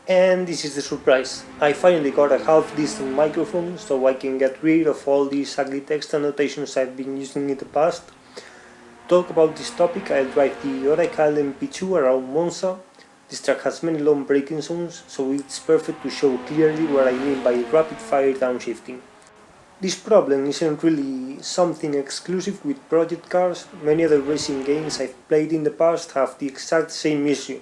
And this is the surprise. I finally got a half decent microphone so I can get rid of all these ugly text annotations I've been using in the past. To talk about this topic, I'll drive the Oracle MP2 around Monza. This track has many long braking zones, so it's perfect to show clearly what I mean by rapid-fire downshifting. This problem isn't really something exclusive with project cars. Many other racing games I've played in the past have the exact same issue.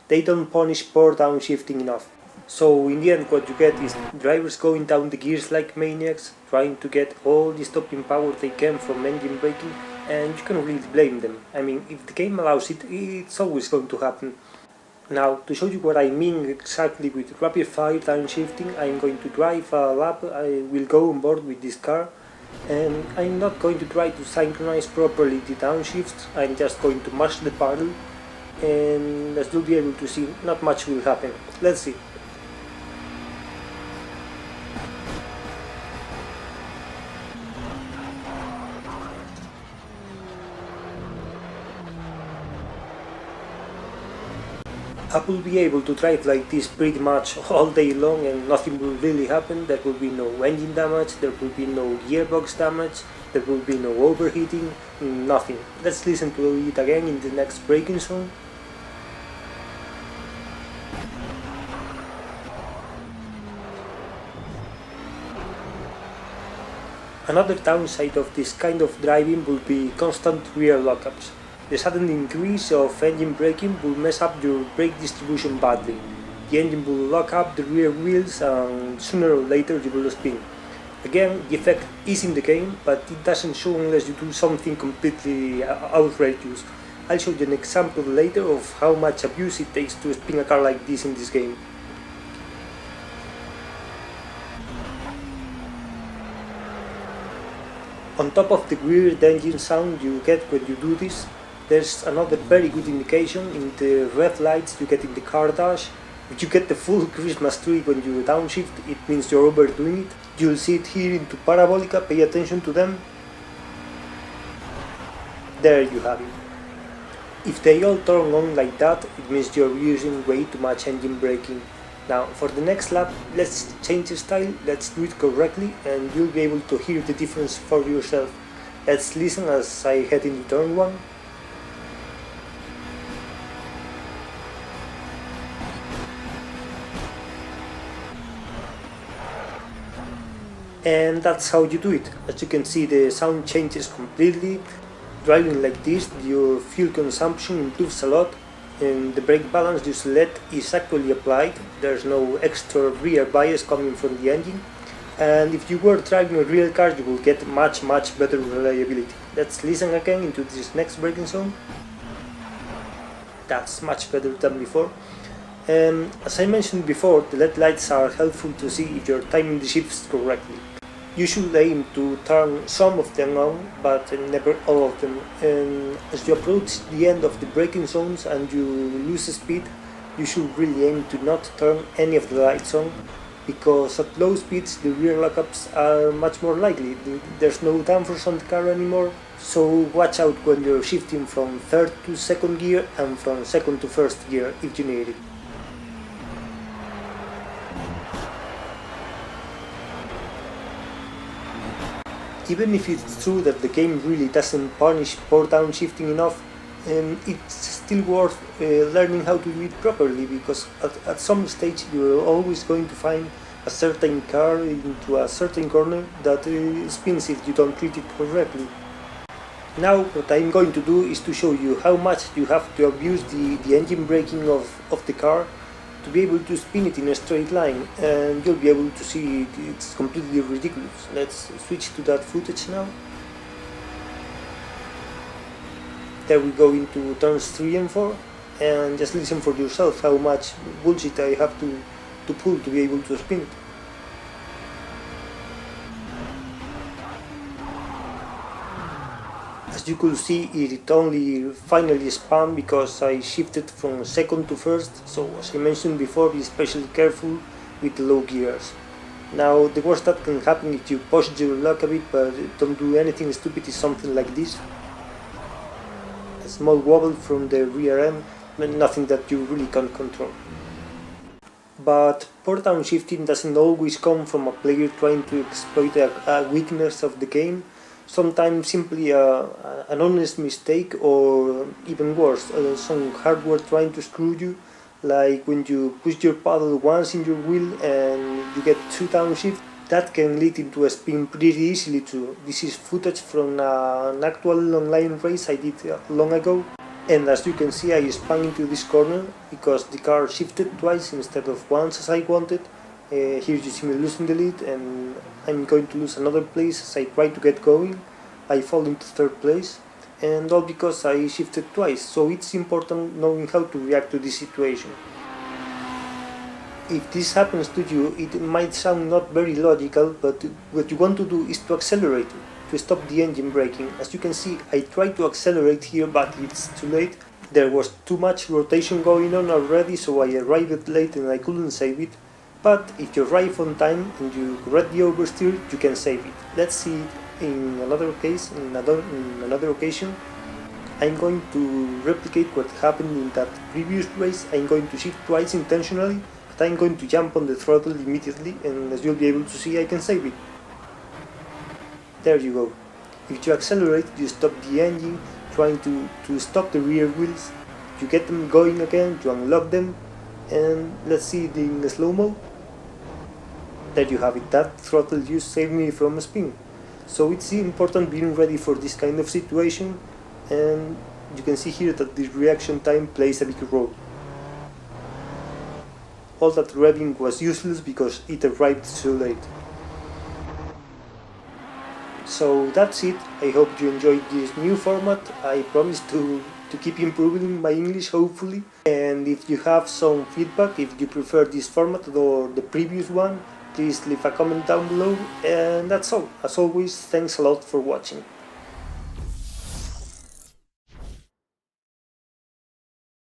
They don't punish poor downshifting enough. So in the end what you get is drivers going down the gears like maniacs, trying to get all the stopping power they can from engine braking, and you can't really blame them. I mean, if the game allows it, it's always going to happen. Now, to show you what I mean exactly with rapid fire downshifting, I'm going to drive a lap. I will go on board with this car, and I'm not going to try to synchronize properly the downshifts. I'm just going to mash the paddle, and as you'll be able to see, not much will happen. Let's see. I will be able to drive like this pretty much all day long and nothing will really happen. There will be no engine damage, there will be no gearbox damage, there will be no overheating, nothing. Let's listen to it again in the next braking zone. Another downside of this kind of driving will be constant rear lockups. The sudden increase of engine braking will mess up your brake distribution badly. The engine will lock up the rear wheels and sooner or later you will spin. Again, the effect is in the game, but it doesn't show unless you do something completely outrageous. I'll show you an example later of how much abuse it takes to spin a car like this in this game. On top of the weird engine sound you get when you do this, there's another very good indication in the red lights you get in the car dash. If you get the full Christmas tree when you downshift, it means you're overdoing it. You'll see it here into Parabolica, pay attention to them. There you have it. If they all turn on like that, it means you're using way too much engine braking. Now, for the next lap, let's change the style, let's do it correctly, and you'll be able to hear the difference for yourself. Let's listen as I head into turn 1. And that's how you do it. As you can see, the sound changes completely. Driving like this, your fuel consumption improves a lot, and the brake balance you select is actually applied. There's no extra rear bias coming from the engine, and if you were driving a real car you will get much better reliability. Let's listen again into this next braking zone. That's much better than before. As I mentioned before, the LED lights are helpful to see if you're timing the shifts correctly. You should aim to turn some of them on, but never all of them. And as you approach the end of the braking zones and you lose speed, you should really aim to not turn any of the lights on, because at low speeds the rear lockups are much more likely. There's no downforce on the car anymore, so watch out when you're shifting from third to second gear and from second to first gear if you need it. Even if it's true that the game really doesn't punish poor downshifting enough, it's still worth learning how to do it properly, because at some stage you're always going to find a certain car into a certain corner that spins if you don't treat it correctly. Now what I'm going to do is to show you how much you have to abuse the engine braking of the car to be able to spin it in a straight line, and you'll be able to see it's completely ridiculous. Let's switch to that footage now. There we go into turns 3 and 4, and just listen for yourself how much bullshit I have to pull to be able to spin it. As you could see, it only finally spun because I shifted from second to first, so as I mentioned before, be especially careful with the low gears. Now, the worst that can happen if you push your luck a bit but don't do anything stupid is something like this. A small wobble from the rear end, but nothing that you really can't control. But poor downshifting doesn't always come from a player trying to exploit a weakness of the game. Sometimes simply an honest mistake, or even worse, some hardware trying to screw you, like when you push your paddle once in your wheel and you get 2 downshift. That can lead into a spin pretty easily too. This is footage from an actual online race I did long ago. And as you can see, I spun into this corner because the car shifted twice instead of once as I wanted. Here you see me losing the lead, and I'm going to lose another place as I try to get going. I fall into 3rd place, and all because I shifted twice, so it's important knowing how to react to this situation. If this happens to you, it might sound not very logical, but what you want to do is to accelerate, to stop the engine braking. As you can see, I tried to accelerate here, but it's too late. There was too much rotation going on already, so I arrived late and I couldn't save it. But if you arrive on time and you correct the oversteer, you can save it. Let's see it in another case, in another occasion. I'm going to replicate what happened in that previous race. I'm going to shift twice intentionally, but I'm going to jump on the throttle immediately, and as you'll be able to see, I can save it. There you go. If you accelerate, you stop the engine, trying to stop the rear wheels, you get them going again, you unlock them, and let's see it in slow-mo. There you have it, that throttle use saved me from a spin. So it's important being ready for this kind of situation, and you can see here that the reaction time plays a big role. All that revving was useless because it arrived so late. So that's it. I hope you enjoyed this new format. I promise to keep improving my English, hopefully. And if you have some feedback, if you prefer this format or the previous one, please leave a comment down below. And that's all. As always, thanks a lot for watching.